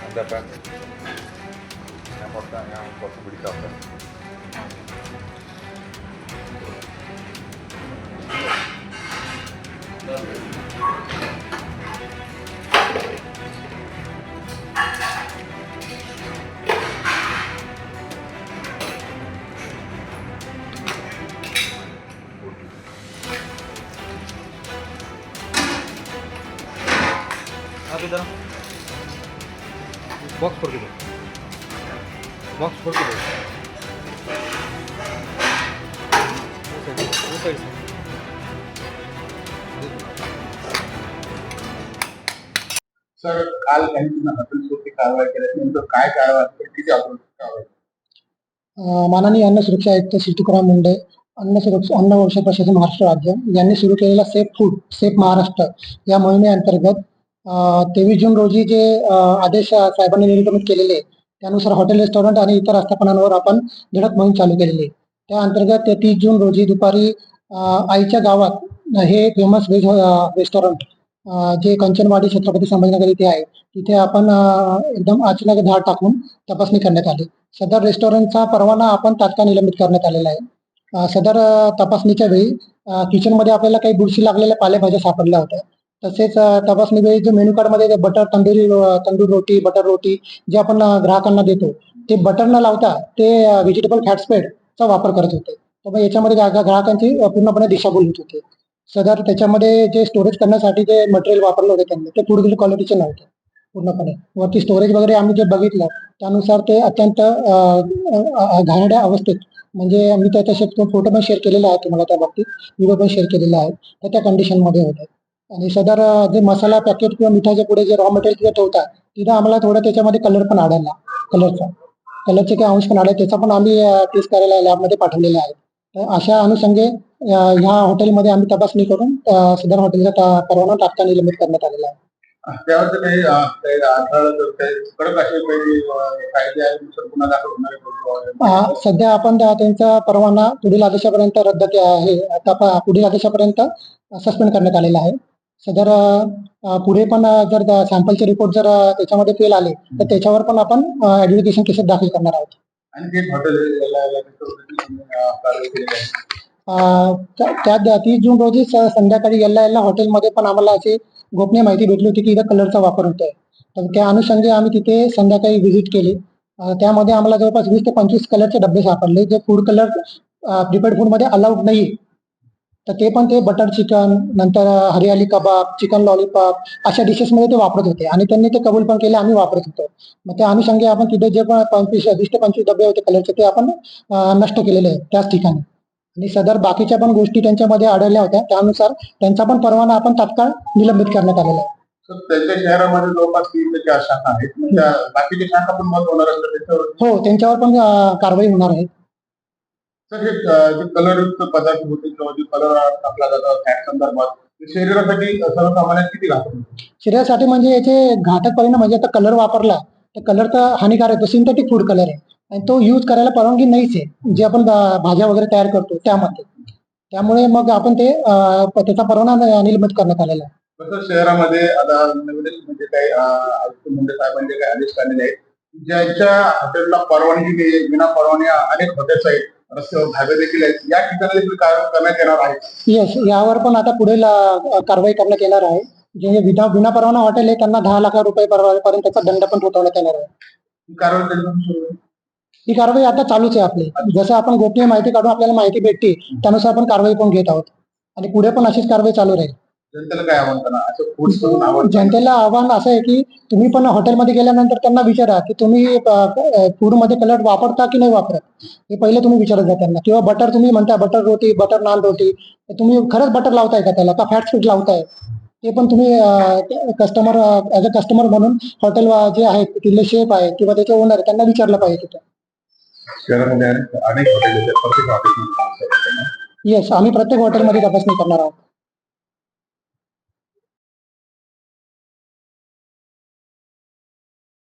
Dapat yang foto berita apa? Apa itu? Box per kilo. Box per kilo. Sir काल काही हॉटेल्सवरती कारवाई केली नेमकं काय कारवाई किती आपण कारवाई माननीय अन्न सुरक्षा आयुक्त श्री तुकाराम मुंडे, अन्न औषध प्रशासन महाराष्ट्र राज्य यांनी सुरू केलेला सेफ फूड सेफ महाराष्ट्र या मोहिमेअंतर्गत 23 जून रोजी जे आदेश साहेबांनी निर्गमित केलेले त्यानुसार हॉटेल रेस्टॉरंट आणि इतर आस्थापनांवर आपण धडक मोहीम चालू केलेली आहे. त्या अंतर्गत 30 जून रोजी दुपारी आईच्या गावात हे फेमस व्हेज रेस्टॉरंट जे कंचनवाडी छत्रपती संभाजीनगर इथे आहे तिथे आपण एकदम अचानक धाड टाकून तपासणी करण्यात आली. सदर रेस्टॉरंटचा परवाना आपण तात्काळ निलंबित करण्यात आलेला आहे. सदर तपासणीच्या वेळी किचनमध्ये आपल्याला काही बुरशी लागलेल्या पालेभाज्या सापडल्या होत्या. तसेच तपासणी वेळी जो मेन्यू कार्डमध्ये बटर तंदूर रोटी बटर रोटी जे आपण ग्राहकांना देतो ते बटर न लावता ते व्हेजिटेबल फॅटस्प्रेडचा वापर करत होते. तर मग याच्यामध्ये ग्राहकांची पूर्णपणे दिशाभूल होत होती. सदर त्याच्यामध्ये जे स्टोरेज करण्यासाठी जे मटेरियल वापरलं होतं त्यांनी ते फूड क्वालिटीचे नव्हते पूर्णपणे. वरती स्टोरेज वगैरे आम्ही जे बघितलं त्यानुसार ते अत्यंत घाणेरड्या अवस्थेत म्हणजे मी त्या तसे फोटो पण शेअर केलेला आहे तुम्हाला त्या बाबतीत व्हिडिओ पण शेअर केलेला आहे तर त्या कंडिशनमध्ये होते. आणि सदर जे मसाला पॅकेट किंवा मिठाच्या पुढे जे रॉ मटेरियल तिथे ठेवतात तिथं आम्हाला थोडं त्याच्यामध्ये कलर पण आढळला कलरचे काही अंश पण आढळले त्याचा पण आम्ही टेस्ट करायला लॅबमध्ये पाठवलेला आहे. तर अशा अनुषंगे ह्या हॉटेलमध्ये आम्ही तपासणी करून सदर हॉटेलचा परवाना तात्काळ निलंबित करण्यात आलेला आहे. त्यावर काही आढळलं तर काही कडक असे काही कायदे आहे गुन्हा दाखल होणारे सध्या आपण त्यांचा परवाना पुढील आदेशापर्यंत रद्द पुढील आदेशापर्यंत सस्पेंड करण्यात आलेला आहे. सदर पुढे पण जर सॅम्पलचे रिपोर्ट जर त्याच्यामध्ये फेल आले तर त्याच्यावर पण आपण ऍडव्हिकेशन केसेस दाखल करणार आहोत. आणि हॉटेल त्या 30 जून रोजी संध्याकाळी याला हॉटेलमध्ये पण आम्हाला अशी गोपनीय माहिती भेटली होती की इथं कलरचा वापर होतोय. तर त्या अनुषंगे आम्ही तिथे संध्याकाळी व्हिजिट केली. त्यामध्ये आम्हाला जवळपास 20 ते 25 कलरचे डबे सापडले जे फूड कलर प्रिपेअर्ड फूडमध्ये अलाउड नाही. तर ते पण ते बटर चिकन नंतर हरियाली कबाब चिकन लॉलीपॉप अशा डिशेसमध्ये ते वापरत होते आणि त्यांनी ते कबूल पण केले आम्ही वापरत होतो. मग त्या अनुषंगे आपण तिथे जे पण 20 ते 25 डबे होते कलरचे ते आपण नष्ट केलेले आहेत त्याच ठिकाणी. आणि सदर बाकीच्या पण गोष्टी त्यांच्यामध्ये आढळल्या होत्या त्यानुसार त्यांचा पण परवाना आपण तात्काळ निलंबित करण्यात आलेला आहे. त्यांच्या शहरामध्ये जवळपास 3 ते 4 शाखा आहेत. बाकीच्या शाखा पण बंद होणार असतात त्याच्यावर हो त्यांच्यावर पण कारवाई होणार आहे. सर हे जे कलरयुक्त पदार्थ होते किंवा जे कलर टाकला जातात फॅट संदर्भात शरीरासाठी सर्वसामान्य किती घातक होते? शरीरासाठी म्हणजे याचे घातक परिणाम म्हणजे आता कलर वापरला तर कलर तर हानिकारक आहे. तो सिंथेटिक फूड कलर आहे आणि तो यूज करायला परवानगी नाहीच आहे जे आपण भाज्या वगैरे तयार करतो त्यामध्ये. त्यामुळे मग आपण ते त्याचा परवाना निलंबित करण्यात आलेला आहे. तसं शहरामध्ये आता नवीन म्हणजे काही आयुक्त मुंडे साहेबांचे काही आदेश काढलेले आहेत ज्यांच्या हॉटेलला परवानगी नाही विना परवानगी अनेक हॉटेल्स आहेत रस्त्यावर धाबे देखील आहेत या ठिकाणी देखील कारवाई करण्यात येणार आहे. येस यावर पण आता पुढील कारवाई करण्यात येणार आहे. जे विना परवाना हॉटेल आहे त्यांना 10 लाख रुपये पर्यंतचा दंड पण ठोठावण्यात येणार आहे. ही कारवाई आता चालूच आहे आपली. जसं आपण गोपनीय माहिती काढून आपल्याला माहिती भेटते त्यानुसार आपण कारवाई पण घेत आहोत आणि पुढे पण अशीच कारवाई चालू राहील. जनतेला काय आव्हान जनतेला आव्हान असं आहे की तुम्ही पण हॉटेलमध्ये गेल्यानंतर त्यांना विचारा की तुम्ही फूडमध्ये कलर वापरता की नाही वापरत हे पहिले तुम्ही विचारत जा त्यांना. किंवा बटर तुम्ही म्हणता बटर रोटी बटर नान रोटी तुम्ही खरंच बटर लावताय का त्याला का फॅट स्प्रेड लावताय ते पण तुम्ही कस्टमर ऍज अ कस्टमर म्हणून हॉटेल जे आहेत तिथले शेफ आहेत किंवा त्याचे ओनर त्यांना विचारलं पाहिजे तिथं. शहरामध्ये अनेक हॉटेल येस आम्ही प्रत्येक हॉटेलमध्ये तपासणी करणार आहोत.